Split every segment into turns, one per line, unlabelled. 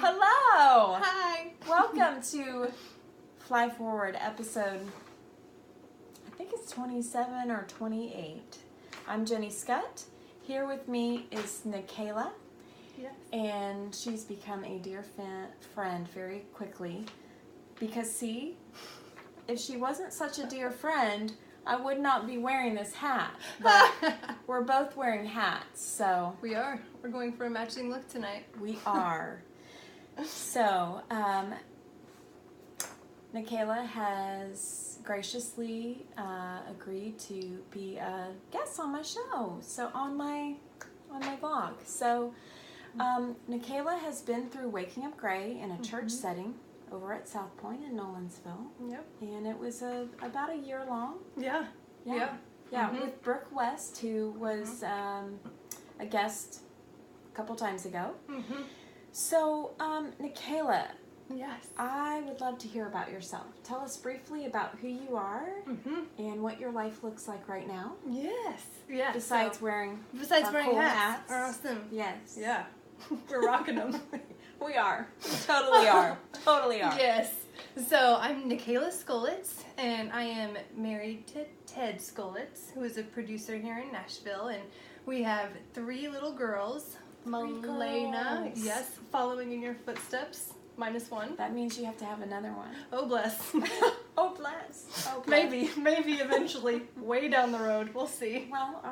Hello!
Hi!
Welcome to Fly Forward episode, I think it's 27 or 28. I'm Jenny Scott. Here with me is Nikayla.
Yes.
And she's become a dear friend very quickly. Because see, if she wasn't such a dear friend, I would not be wearing this hat. But we're both wearing hats, so...
We are. We're going for a matching look tonight.
We are. So, Nikayla has graciously agreed to be a guest on my show, so on my vlog. So, Nikayla has been through Waking Up Gray in a church setting over at South Point in Nolensville.
Yep.
And it was about a year long.
Yeah.
With Brooke West, who was a guest a couple times ago. So, Nikayla,
Yes.
I would love to hear about yourself. Tell us briefly about who you are and what your life looks like right now.
Yes. Yeah.
Besides wearing
cool
hats.
Awesome.
Yes.
Yeah. We're rocking them.
We are. Totally are. Totally are.
Yes. So I'm Nikayla Skolitz, and I am married to Ted Skolitz, who is a producer here in Nashville, and we have 3 little girls. Milena,
girls.
yes, following in your footsteps, -1.
That means you have to have another one.
Oh, bless.
Oh, bless. Oh, bless.
Maybe eventually, way down the road, we'll see.
Well,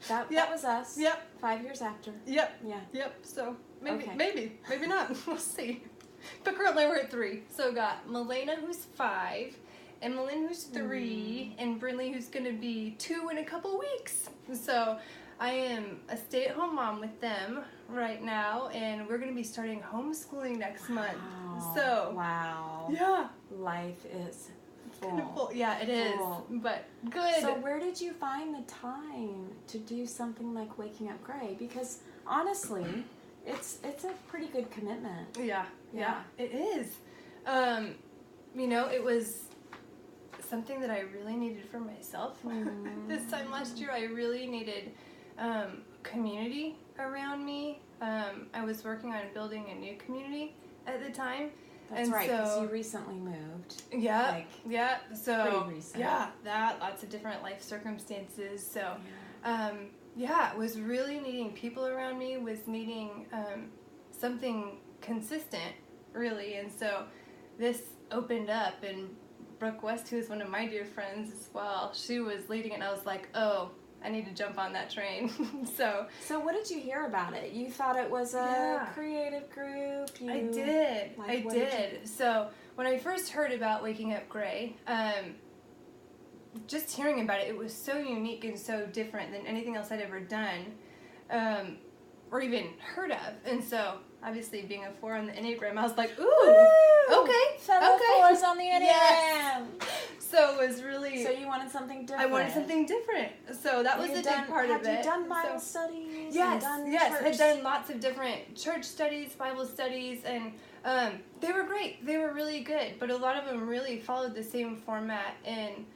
that was us.
Yep.
5 years after.
Yep.
Yeah.
Yep. So maybe,
Okay.
maybe not. We'll see. But currently we're at 3. So got Milena, who's 5, Emmeline, who's 3, and Brinley, who's gonna be 2 in a couple weeks. So I am a stay-at-home mom with them right now, and we're gonna be starting homeschooling next month. So
wow.
Yeah.
Life is full.
Kind of full. Yeah, it is.
Full.
But good.
So where did you find the time to do something like Waking Up Gray? Because honestly, it's a pretty good commitment.
Yeah, it is. It was something that I really needed for myself. This time last year, I really needed community around me. I was working on building a new community at the time.
That's right, because you recently moved.
Yeah, so
pretty recent.
Lots of different life circumstances. So, was really needing people around me, was needing something consistent, really. And so this opened up, and Brooke West, who is one of my dear friends as well, she was leading it, and I was like, oh, I need to jump on that train. So
what did you hear about it? You thought it was a creative group?
I did. So when I first heard about Waking Up Gray, just hearing about it, it was so unique and so different than anything else I'd ever done, or even heard of. And so, obviously, being a 4 on the Enneagram, I was like, ooh, okay.
Fellow 4s on the Enneagram.
Yes. So it was really...
So you wanted something different.
I wanted something different. So that was a big part of it.
Had you done Bible studies?
Yes,
Church?
I'd done lots of different church studies, Bible studies, and they were great. They were really good, but a lot of them really followed the same format, and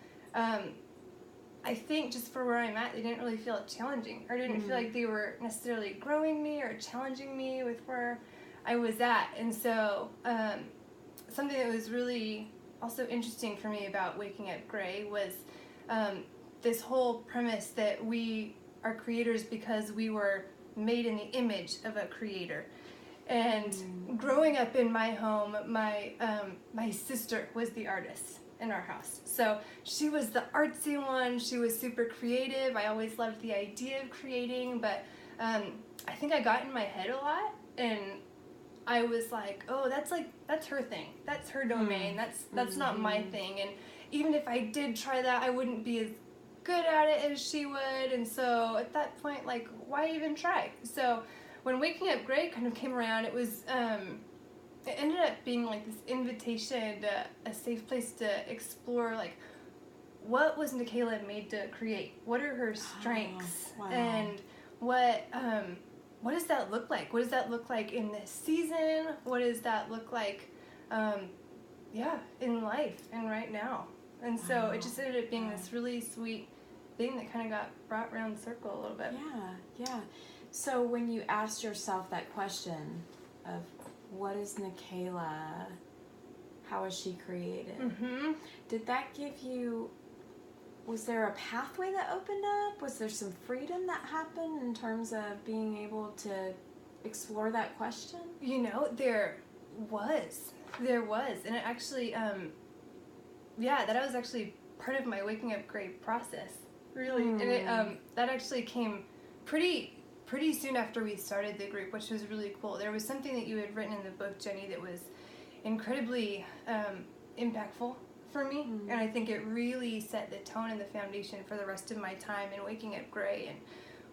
I think just for where I'm at, they didn't really feel challenging, or didn't feel like they were necessarily growing me or challenging me with where I was at. And so something that was really also interesting for me about Waking Up Gray was this whole premise that we are creators because we were made in the image of a creator. And growing up in my home, my sister was the artist in our house. So she was the artsy one. She was super creative. I always loved the idea of creating, but I think I got in my head a lot, and I was like, oh, that's her thing. That's her domain. That's not my thing. And even if I did try that, I wouldn't be as good at it as she would. And so at that point, like, why even try? So when Waking Up Gray kind of came around, it was it ended up being like this invitation to a safe place to explore, like, what was Nikayla made to create? What are her strengths?
Wow.
And what does that look like? What does that look like in this season? What does that look like, in life and right now? And so it just ended up being this really sweet thing that kind of got brought around circle a little bit.
Yeah. So when you asked yourself that question of what is Nikayla? How is she created?
Mm-hmm.
Did that give you, was there a pathway that opened up? Was there some freedom that happened in terms of being able to explore that question?
You know, there was. And it actually, that was actually part of my waking up gray process, really. And it, that actually came pretty soon after we started the group, which was really cool. There was something that you had written in the book, Jenny, that was incredibly impactful for me, and I think it really set the tone and the foundation for the rest of my time in waking up gray. And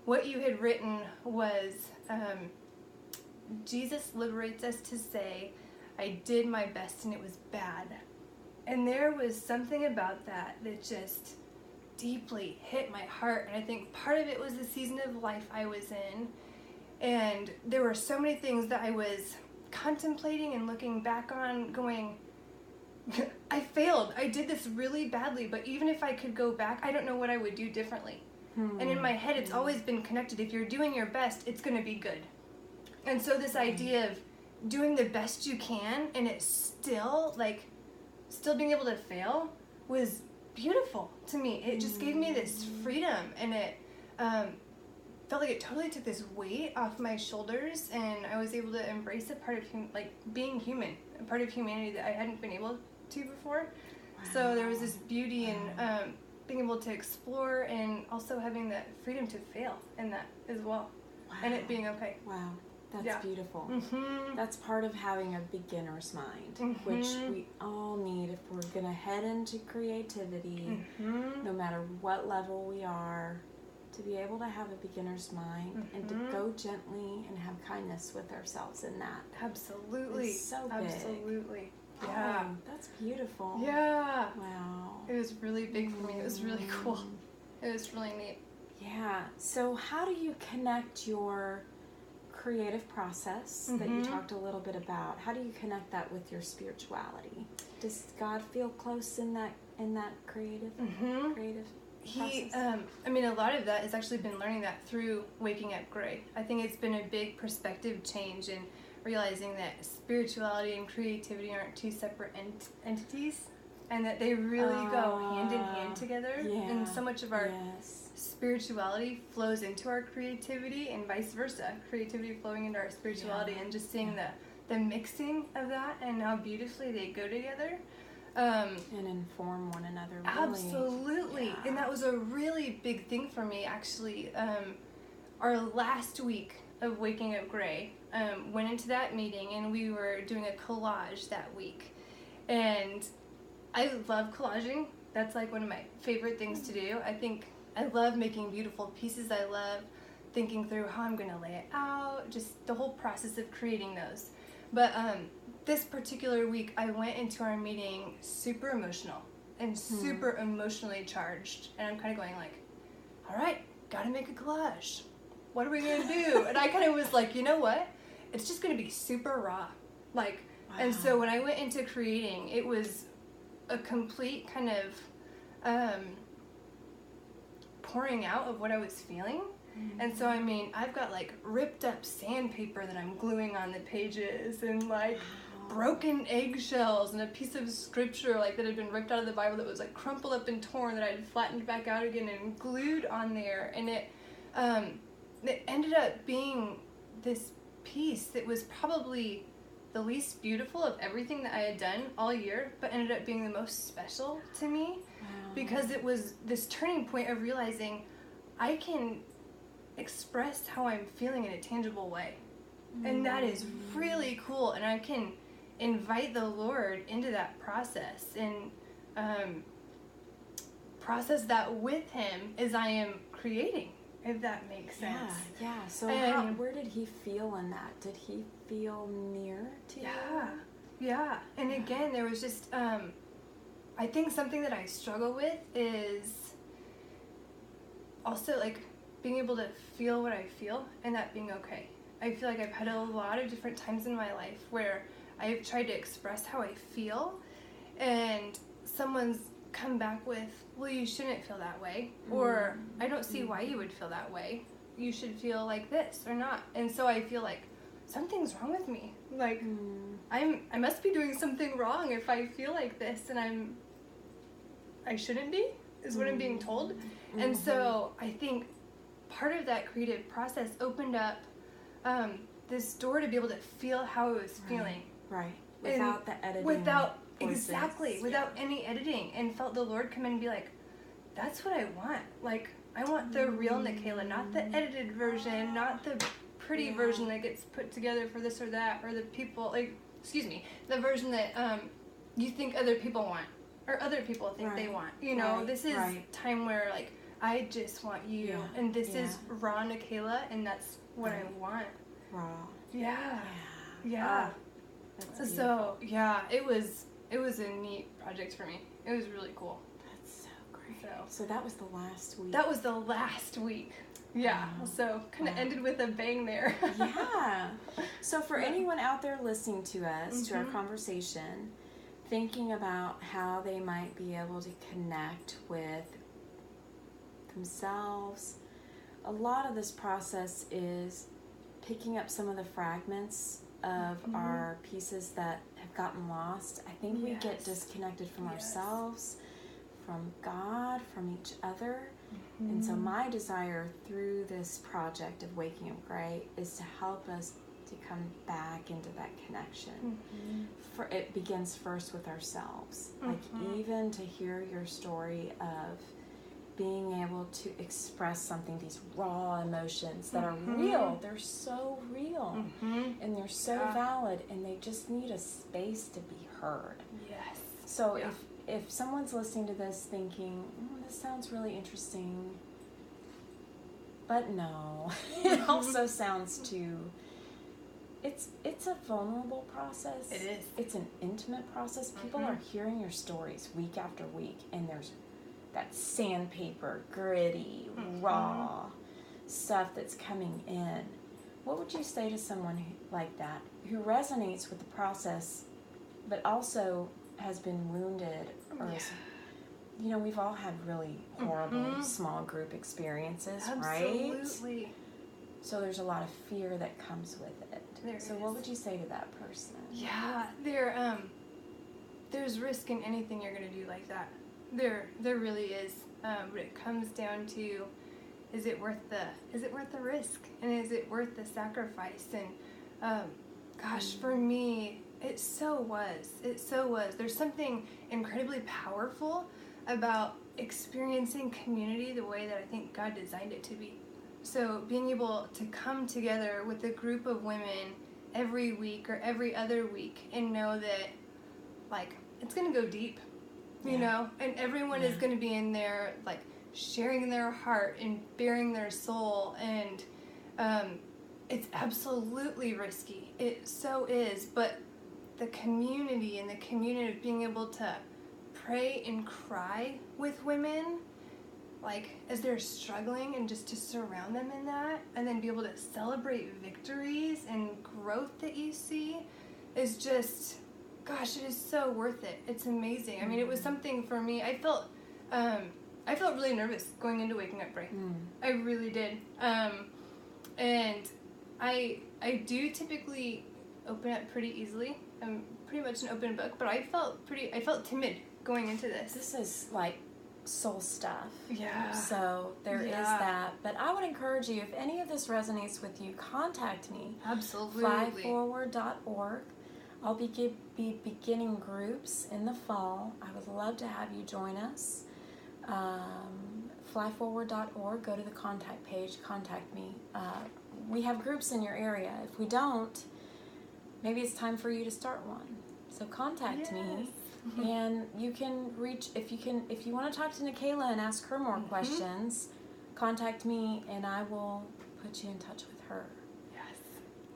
what you had written was, Jesus liberates us to say, I did my best and it was bad. And there was something about that just deeply hit my heart. And I think part of it was the season of life I was in. And there were so many things that I was contemplating and looking back on going, I failed. I did this really badly, but even if I could go back, I don't know what I would do differently. And in my head, it's always been connected. If you're doing your best, it's going to be good. And so this idea of doing the best you can and it's still being able to fail was beautiful to me. It just gave me this freedom, and it felt like it totally took this weight off my shoulders, and I was able to embrace a part of being human, a part of humanity that I hadn't been able to before. Wow. So there was this beauty in being able to explore, and also having that freedom to fail in that as well. Wow. And it being okay.
Wow. That's beautiful. That's part of having a beginner's mind, which we all need if we're going to head into creativity, no matter what level we are, to be able to have a beginner's mind and to go gently and have kindness with ourselves in that.
Absolutely.
It's so big.
Absolutely. Yeah.
Oh, that's beautiful.
Yeah.
Wow.
It was really big for me. It was really cool. It was really neat.
Yeah. So how do you connect your creative process that you talked a little bit about? How do you connect that with your spirituality? Does God feel close in that creative process?
A lot of that has actually been learning that through waking up gray. I think it's been a big perspective change in realizing that spirituality and creativity aren't two separate entities, and that they really go hand in hand together.
Yeah,
and so much of our spirituality flows into our creativity, and vice versa, creativity flowing into our spirituality, and just seeing the mixing of that and how beautifully they go together
and inform one another, really.
Absolutely. And that was a really big thing for me, actually. Our last week of waking up gray, went into that meeting, and we were doing a collage that week, and I love collaging. That's like one of my favorite things to do. I love making beautiful pieces. I love thinking through how I'm going to lay it out, just the whole process of creating those. But this particular week, I went into our meeting super emotional and super emotionally charged. And I'm kind of going like, all right, got to make a collage. What are we going to do? And I kind of was like, you know what? It's just going to be super raw. And so when I went into creating, it was a complete kind of pouring out of what I was feeling. And so, I've got ripped up sandpaper that I'm gluing on the pages, and broken eggshells, and a piece of scripture that had been ripped out of the Bible that was crumpled up and torn that I had flattened back out again and glued on there. And it ended up being this piece that was probably the least beautiful of everything that I had done all year, but ended up being the most special to me. Because it was this turning point of realizing I can express how I'm feeling in a tangible way. And that is really cool. And I can invite the Lord into that process and process that with Him as I am creating, if that makes sense.
Yeah. So where did He feel in that? Did He feel near to you?
Yeah. And again, there was just... I think something that I struggle with is also being able to feel what I feel, and that being okay. I feel like I've had a lot of different times in my life where I've tried to express how I feel, and someone's come back with, well, you shouldn't feel that way, or I don't see why you would feel that way. You should feel like this or not. And so I feel like something's wrong with me. Like, I must be doing something wrong if I feel like this, and I shouldn't be, is what I'm being told. And so I think part of that creative process opened up this door to be able to feel how I was feeling.
Right. Without the editing.
Without
voices.
without any editing, and felt the Lord come in and be like, that's what I want. Like, I want the real Nikayla, not the edited version, not the pretty version that gets put together for this or that, or the people, like, the version that you think other people want, or other people think they want. You know, this is time where, like, I just want you, and this is raw Nikayla, and that's what I want.
Raw.
Yeah. So it was a neat project for me. It was really cool.
That's so great. So that was the last week.
That was the last week. Yeah. So kind of ended with a bang there.
Yeah. So for anyone out there listening to us, to our conversation, thinking about how they might be able to connect with themselves, a lot of this process is picking up some of the fragments of our pieces that have gotten lost. I think we get disconnected from ourselves, from God, from each other. And so my desire through this project of Waking Up Great is to help us to come back into that connection. For it begins first with ourselves. Like, even to hear your story of being able to express something, these raw emotions that are real. They're so real. And they're so valid, and they just need a space to be heard.
Yes.
So if someone's listening to this thinking, this sounds really interesting, but no, it also sounds too, it's a vulnerable process.
It is.
It's an intimate process. People are hearing your stories week after week, and there's that sandpaper, gritty, raw stuff that's coming in. What would you say to someone like that, who resonates with the process, but also has been wounded, or is, you know, we've all had really horrible small group experiences, right?
Absolutely.
So there's a lot of fear that comes with it. What would you say to that person?
Yeah, there's risk in anything you're going to do like that. There really is. But it comes down to, is it worth the risk, and is it worth the sacrifice? And gosh, for me, it so was. There's something incredibly powerful about experiencing community the way that I think God designed it to be. So being able to come together with a group of women every week or every other week and know that, like, it's going to go deep. You know, and everyone is going to be in there, like, sharing their heart and bearing their soul, and it's absolutely risky. It so is, but the community and the community of being able to pray and cry with women, like, as they're struggling, and just to surround them in that, and then be able to celebrate victories and growth that you see, is just... Gosh, it is so worth it. It's amazing. I mean, it was something for me. I felt really nervous going into Waking Up Great. I really did. And I do typically open up pretty easily. I'm pretty much an open book, but I felt timid going into this.
This is like soul stuff.
Yeah.
So there is that. But I would encourage you, if any of this resonates with you, contact me.
Absolutely.
Flyforward.org. I'll be beginning groups in the fall. I would love to have you join us. Flyforward.org. Go to the contact page. Contact me. We have groups in your area. If we don't, maybe it's time for you to start one. So contact me, and you can reach. If you want to talk to Nikayla and ask her more questions, contact me, and I will put you in touch with her.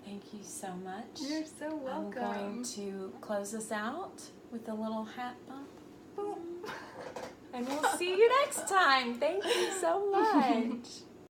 Thank you so much.
You're so welcome.
I'm going to close this out with a little hat bump. Boom. And we'll see you next time. Thank you so much.